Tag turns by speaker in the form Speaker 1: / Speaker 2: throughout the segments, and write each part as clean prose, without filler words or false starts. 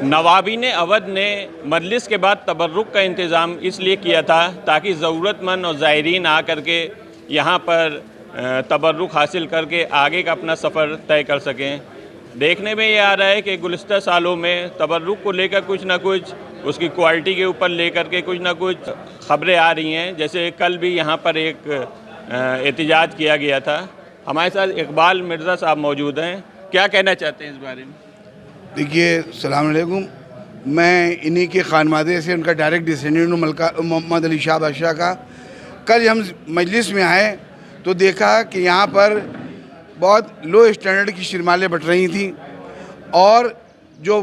Speaker 1: नवाबीन अवध ने मजलिस के बाद तबर्रुक का इंतज़ाम इसलिए किया था ताकि ज़रूरतमंद और ज़ायरीन आकर के यहाँ पर तबर्रुक हासिल करके आगे का अपना सफ़र तय कर सकें। देखने में ये आ रहा है कि गुज़िश्ता सालों में तबर्रुक को लेकर कुछ ना कुछ, उसकी क्वालिटी के ऊपर लेकर के कुछ ना कुछ ख़बरें आ रही हैं। जैसे कल भी यहाँ पर एक एहतजाज किया गया था। हमारे साथ इकबाल मिर्ज़ा साहब मौजूद हैं, क्या कहना चाहते हैं इस बारे में?
Speaker 2: देखिए, अस्सलाम वालेकुम। मैं इन्हीं के खानवादे से उनका डायरेक्ट डिसेंडेंट हूँ, मलका मोहम्मद अली शाह बादशाह का। कल हम मजलिस में आए तो देखा कि यहाँ पर बहुत लो स्टैंडर्ड की शिरमालें बट रही थी और जो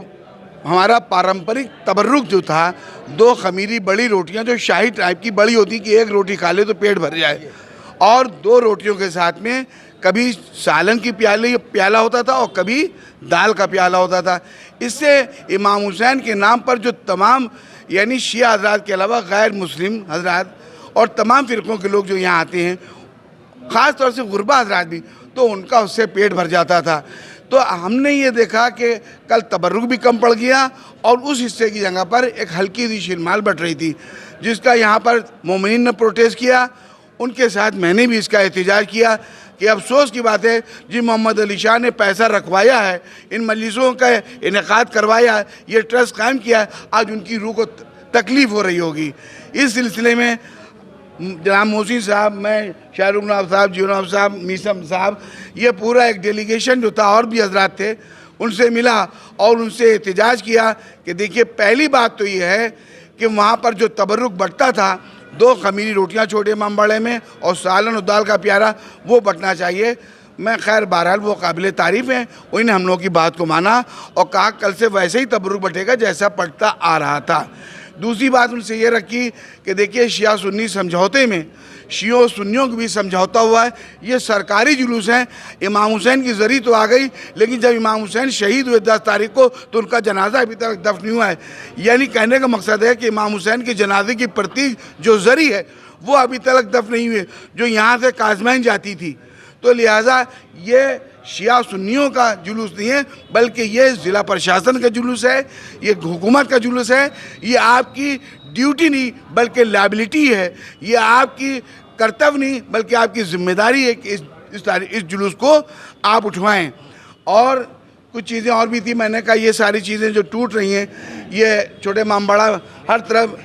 Speaker 2: हमारा पारंपरिक तबर्रुक जो था, 2 खमीरी बड़ी रोटियाँ जो शाही टाइप की बड़ी होती कि एक रोटी खा ले तो पेट भर जाए, और 2 रोटियों के साथ में कभी सालन की प्याला होता था और कभी दाल का प्याला होता था। इससे इमाम हुसैन के नाम पर जो तमाम यानी शिया हज़रात के अलावा गैर मुस्लिम हज़रात और तमाम फ़िरक़ों के लोग जो यहाँ आते हैं, ख़ास तौर से गुरबा हज़रात भी, तो उनका उससे पेट भर जाता था। तो हमने ये देखा कि कल तबर्रुक भी कम पड़ गया और उस हिस्से की जगह पर एक हल्की सी शिरमाल बट रही थी, जिसका यहाँ पर मोमिनीन ने प्रोटेस्ट किया। उनके साथ मैंने भी इसका एहतजाज किया कि अफसोस की बात है जी, मोहम्मद अली शाह ने पैसा रखवाया है, इन मजलिसों का इनेकाद करवाया है, ये ट्रस्ट कायम किया है, आज उनकी रूह को तकलीफ़ हो रही होगी। इस सिलसिले में जनाब मोहसिन साहब, मैं शाहरुख नवाब साहब, जियो नवाब साहब, मीसम साहब, ये पूरा एक डेलीगेशन जो था और भी हजरात थे, उनसे मिला और उनसे एहतजाज किया कि देखिए, पहली बात तो ये है कि वहाँ पर जो तबर्रुक बटता था, 2 खमीरी रोटियां छोटे इमाम बाड़े में और सालन और दाल का प्यारा, वो बटना चाहिए। मैं खैर बहरहाल वो काबिल तारीफ़ हैं, उन्होंने हम लोगों की बात को माना और कहा कल से वैसे ही तबर्रुक बटेगा जैसा पटता आ रहा था। दूसरी बात उनसे ये रखी कि देखिए, शिया सुन्नी समझौते में शियों सुन्नियों को भी समझौता हुआ है, ये सरकारी जुलूस है। इमाम हुसैन की ज़री तो आ गई, लेकिन जब इमाम हुसैन शहीद हुए 10 तारीख को तो उनका जनाजा अभी तक दफन नहीं हुआ है। यानी कहने का मकसद है कि इमाम हुसैन के जनाजे की प्रतीक जो ज़री है वो अभी तक दफन नहीं हुए, जो यहाँ से काज़मैन जाती थी। तो लिहाजा ये शिया सुन्नियों का जुलूस नहीं है, बल्कि ये ज़िला प्रशासन का जुलूस है, ये हुकूमत का जुलूस है। ये आपकी ड्यूटी नहीं बल्कि लायबिलिटी है, ये आपकी कर्तव्य नहीं बल्कि आपकी जिम्मेदारी है कि इस जुलूस को आप उठवाएं। और कुछ चीज़ें और भी थी, मैंने कहा ये सारी चीज़ें जो टूट रही हैं, ये छोटे इमामबाड़ा हर तरफ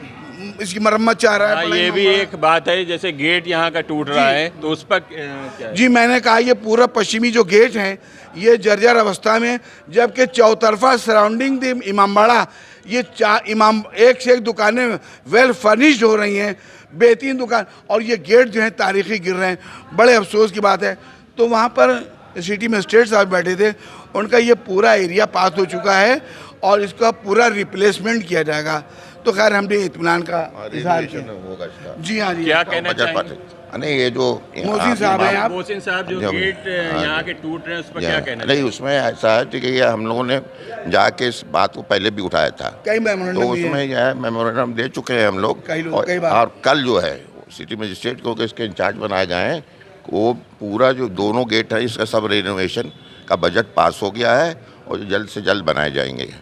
Speaker 2: इसकी मरम्मत चाह रहा है।
Speaker 1: ये भी एक बात है, जैसे गेट यहाँ का टूट रहा है, तो उस पर क्या है? जी,
Speaker 2: मैंने कहा ये पूरा पश्चिमी जो गेट हैं ये जर्जर अवस्था में, जबकि चौतरफा सराउंडिंग द इमामबाड़ा ये इमाम एक से एक दुकानें वेल फर्निश्ड हो रही हैं, बेहतरीन दुकान, और ये गेट जो है तारीख़ी गिर रहे हैं। बड़े अफसोस की बात है। तो वहाँ पर सिटी मजिस्ट्रेट साहब बैठे थे, उनका ये पूरा एरिया पास हो चुका है और इसका पूरा रिप्लेसमेंट किया जाएगा। तो खैर हमने इत्मीनान का इज़हार किया। जी हाँ जी,
Speaker 1: क्या कहना चाहेंगे?
Speaker 3: नहीं, ये जो
Speaker 2: मोहसिन साहब हैं, आप
Speaker 1: मोहसिन साहब, जो गेट यहाँ के टूट रहे हैं उस पर क्या कहना?
Speaker 3: नहीं, उसमें ऐसा है कि हम लोगों ने जाके इस बात को पहले भी उठाया था, तो उसमें यह है मेमोरेंडम दे चुके हैं हम लोग। और कल जो है सिटी मजिस्ट्रेट को इसके इंचार्ज बनाए गए हैं, वो पूरा जो दोनों गेट है इसका सब रेनोवेशन का बजट पास हो गया है और जल्द से जल्द बनाए जाएंगे।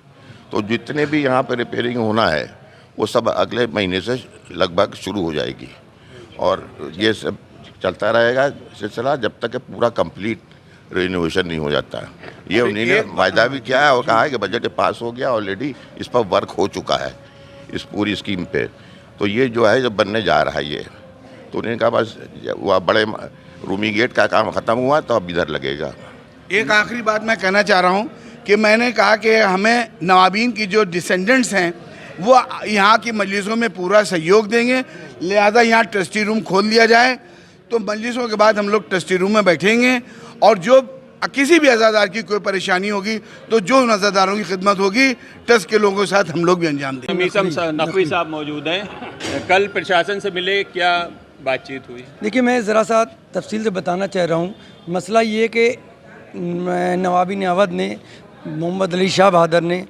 Speaker 3: तो जितने भी यहाँ पर रिपेयरिंग होना है वो सब अगले महीने से लगभग शुरू हो जाएगी और ये सब चलता रहेगा सिलसिला जब तक पूरा कंप्लीट रिनोवेशन नहीं हो जाता। ये उन्होंने वायदा भी किया है और कहा है कि बजट पास हो गया, ऑलरेडी इस पर वर्क हो चुका है इस पूरी स्कीम पे। तो ये जो है जब बनने जा रहा है ये, तो उन्होंने कहा बस वह बड़े रूमी गेट का काम ख़त्म हुआ तो अब इधर लगेगा।
Speaker 2: एक आखिरी बात मैं कहना चाह रहा हूँ कि मैंने कहा कि हमें नवाबीन की जो डिसेंडेंट्स हैं वो यहाँ की मजलिसों में पूरा सहयोग देंगे, लिहाजा यहाँ ट्रस्टी रूम खोल दिया जाए। तो मजलिसों के बाद हम लोग ट्रस्टी रूम में बैठेंगे और जो किसी भी अज़ादार की कोई परेशानी होगी तो जो उन अज़ादारों की खिदमत होगी ट्रस्ट के लोगों के साथ हम लोग भी अंजाम देंगे।
Speaker 1: मीसम नकवी साहब मौजूद हैं, कल प्रशासन से मिले, क्या बातचीत हुई?
Speaker 4: देखिए, मैं ज़रा सा तफसील से बताना चाह रहा हूँ। मसला ये कि नवाबीन अवध ने, मोहम्मद अली शाह बहादुर ने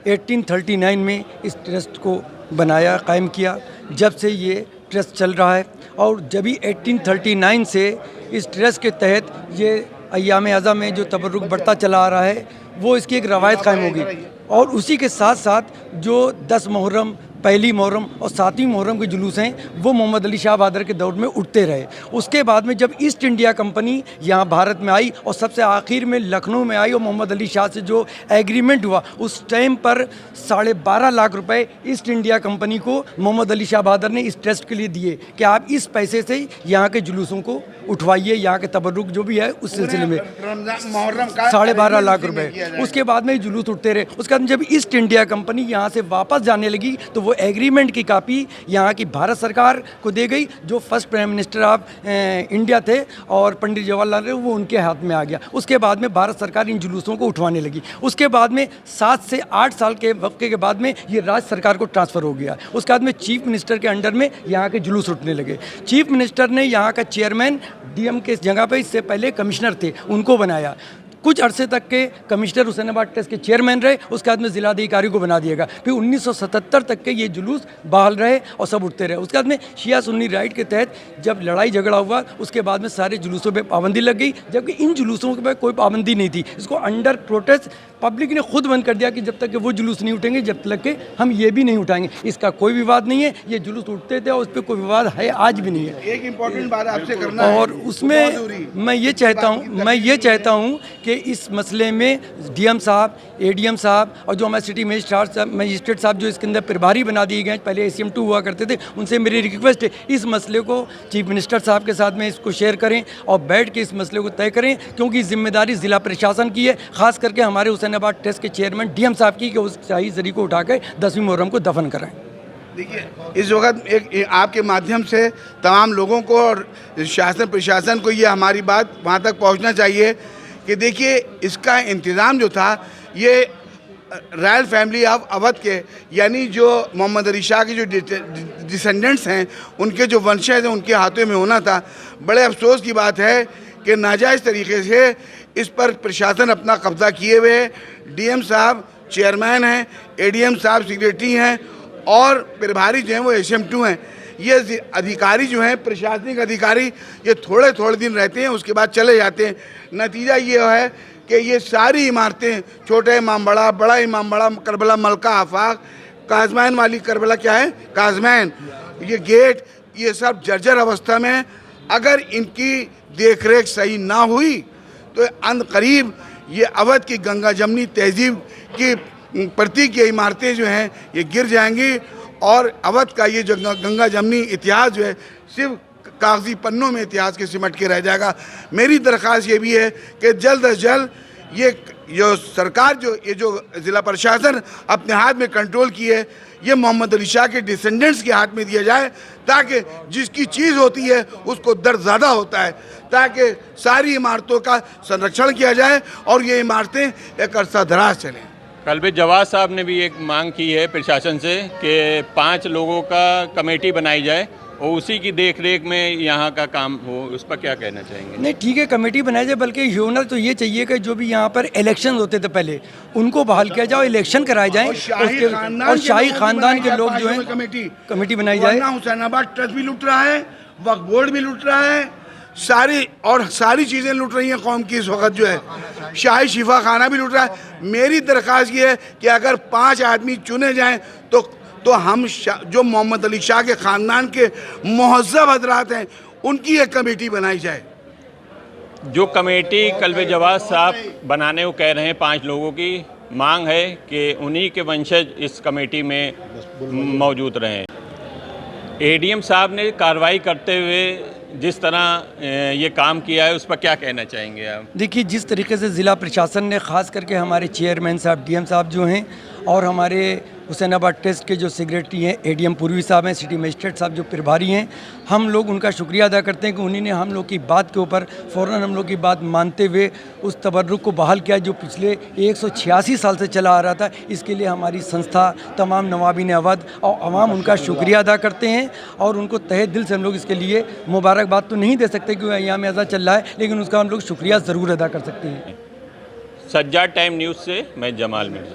Speaker 4: 1839 में इस ट्रस्ट को बनाया, कायम किया। जब से ये ट्रस्ट चल रहा है और जब ही 1839 से इस ट्रस्ट के तहत ये अय्याम अज़ा में जो तबर्रुक बढ़ता चला आ रहा है, वो इसकी एक रवायत कायम होगी। और उसी के साथ साथ जो 10 मुहर्रम, पहली मुहर्रम और 7वीं मुहर्रम के जुलूस हैं वो मोहम्मद अली शाह बहादुर के दौर में उठते रहे। उसके बाद में जब ईस्ट इंडिया कंपनी यहाँ भारत में आई और सबसे आखिर में लखनऊ में आई और मोहम्मद अली शाह से जो एग्रीमेंट हुआ, उस टाइम पर 12.5 लाख रुपए ईस्ट इंडिया कंपनी को मोहम्मद अली शाह बहादुर ने इस ट्रस्ट के लिए दिए कि आप इस पैसे से यहाँ के जुलूसों को उठवाइए, यहाँ के तबर्रुक जो भी है उस सिलसिले में 12.5 लाख रुपए। उसके बाद में जुलूस उठते रहे। उसके बाद जब ईस्ट इंडिया कंपनी यहाँ से वापस जाने लगी तो वो एग्रीमेंट की कापी यहाँ की भारत सरकार को दे गई, जो first prime minister of India थे और पंडित जवाहरलाल नेहरू, वो उनके हाथ में आ गया। उसके बाद में भारत सरकार इन जुलूसों को उठवाने लगी। उसके बाद में 7 से 8 साल के वक्त के बाद में ये राज्य सरकार को ट्रांसफ़र हो गया। उसके बाद में चीफ मिनिस्टर के अंडर में यहाँ के जुलूस उठने लगे। चीफ मिनिस्टर ने यहाँ का चेयरमैन डीएम के जगह पे, इससे पहले कमिश्नर थे, उनको बनाया। कुछ अरसे तक के कमिश्नर हुसैनाबाद ट्रस्ट के चेयरमैन रहे। उसके बाद में जिलाधिकारी को बना दिया गया। फिर 1977 तक के ये जुलूस बहाल रहे और सब उठते रहे। उसके बाद में शिया सुन्नी राइट के तहत जब लड़ाई झगड़ा हुआ, उसके बाद में सारे जुलूसों पे पाबंदी लग गई, जबकि इन जुलूसों पे कोई पाबंदी नहीं थी। इसको अंडर प्रोटेस्ट पब्लिक ने खुद बंद कर दिया कि जब तक कि वो जुलूस नहीं उठेंगे, जब तक कि हम ये भी नहीं उठाएंगे। इसका कोई विवाद नहीं है, ये जुलूस उठते थे और उस पर कोई विवाद है, आज भी नहीं है।
Speaker 2: एक इम्पोर्टेंट बात आपसे करना
Speaker 4: और उसमें मैं ये चाहता हूँ कि इस मसले में डीएम साहब, एडीएम साहब और जो हमारे सिटी मजिस्ट्रेट साहब जो इसके अंदर प्रभारी बना दिए गए, पहले ACM2 हुआ करते थे, उनसे मेरी रिक्वेस्ट है इस मसले को चीफ मिनिस्टर साहब के साथ में इसको शेयर करें और बैठ के इस मसले को तय करें, क्योंकि जिम्मेदारी ज़िला प्रशासन की है, ख़ास करके हमारे हुसैनाबाद ट्रस्ट के चेयरमैन डीएम साहब की, कि उस शाही जरी को उठाकर 10वीं मुहर्रम को दफन कराएं।
Speaker 2: देखिए, इस वक्त एक आपके माध्यम से तमाम लोगों को और शासन प्रशासन को ये हमारी बात वहाँ तक पहुँचना चाहिए कि देखिए, इसका इंतज़ाम जो था ये रॉयल फैमिली ऑफ अवध के, यानी जो मोहम्मद अली शाह के जो डिसेंडेंट्स हैं, उनके जो वंशज हैं, उनके हाथों में होना था। बड़े अफसोस की बात है कि नाजायज़ तरीके से इस पर प्रशासन अपना कब्ज़ा किए हुए है। डीएम साहब चेयरमैन हैं, एडीएम साहब सेक्रेटरी हैं और प्रभारी जो हैं वो ACM2 हैं। ये अधिकारी जो हैं, प्रशासनिक अधिकारी, ये थोड़े थोड़े दिन रहते हैं, उसके बाद चले जाते हैं। नतीजा ये है कि ये सारी इमारतें, छोटा इमाम बड़ा, बड़ा इमाम बड़ा, करबला मलका आफाक, काजमैन वाली करबला क्या है, काजमैन, ये गेट, ये सब जर्जर अवस्था में है। अगर इनकी देखरेख सही ना हुई तो अनकरीब ये अवध की गंगा जमनी तहजीब की प्रतीक ये इमारतें जो हैं ये गिर जाएंगी और अवध का ये जो गंगा जमनी इतिहास जो है सिर्फ कागजी पन्नों में इतिहास के सिमट के रह जाएगा। मेरी दरख्वास्त ये भी है कि जल्द अज जल्द ये जो सरकार ये जो ज़िला प्रशासन अपने हाथ में कंट्रोल की है, ये मोहम्मद अली शाह के डिसेंडेंट्स के हाथ में दिया जाए, ताकि जिसकी चीज़ होती है उसको दर्द ज़्यादा होता है, ताकि सारी इमारतों का संरक्षण किया जाए और ये इमारतें एक अरसा दराज चलें।
Speaker 1: कल्बे जवाद साहब ने भी एक मांग की है प्रशासन से कि 5 लोगों का कमेटी बनाई जाए और उसी की देखरेख में यहाँ का काम हो। उस पर क्या कहना चाहेंगे?
Speaker 4: नहीं, ठीक है, कमेटी बनाई जाए, बल्कि होना तो ये चाहिए कि जो भी यहाँ पर इलेक्शन होते थे पहले, उनको बहाल किया जाए, इलेक्शन कराए जाए और शाही खानदान के लोग जो हैं कमेटी बनाई जाए।
Speaker 2: हुसैनाबाद ट्रस्ट भी लूट रहा है, वक्फ बोर्ड भी लूट रहा है, सारी चीज़ें लूट रही हैं कौम की इस वक्त जो है, शाही शिफा खाना भी लूट रहा है। मेरी दरख्वास्त ये है कि अगर 5 आदमी चुने जाएं तो हम जो मोहम्मद अली शाह के ख़ानदान के मुहज़्ज़ब हज़रात हैं उनकी एक कमेटी बनाई जाए।
Speaker 1: जो कमेटी कल्बे जवाद साहब बनाने को कह रहे हैं, 5 लोगों की मांग है कि उन्हीं के वंशज इस कमेटी में मौजूद रहें। एडीएम साहब ने कार्रवाई करते हुए जिस तरह ये काम किया है, उस पर क्या कहना चाहेंगे आप?
Speaker 4: देखिए, जिस तरीके से ज़िला प्रशासन ने ख़ास करके हमारे चेयरमैन साहब, डीएम साहब जो हैं और हमारे हुसैनाबाद ट्रस्ट के जो सेक्रेटरी हैं, एडीएम पूर्वी साहब हैं, सिटी मजिस्ट्रेट साहब जो प्रभारी हैं, हम लोग उनका शुक्रिया अदा करते हैं कि उन्होंने हम लोग की बात के ऊपर फ़ौरन हम लोग की बात मानते हुए उस तबर्रुक को बहाल किया जो पिछले 186 साल से चला आ रहा था। इसके लिए हमारी संस्था, तमाम नवाबीन अवध और अवाम उनका शुक्रिया अदा करते हैं और उनको तहे दिल से हम लोग इसके लिए मुबारकबाद तो नहीं दे सकते क्योंकि अय्याम अज़ा चल रहा है, लेकिन उसका हम लोग शुक्रिया ज़रूर अदा कर सकते हैं।
Speaker 1: सज्जाद टाइम न्यूज़ से मैं जमाल मिर्ज़ा।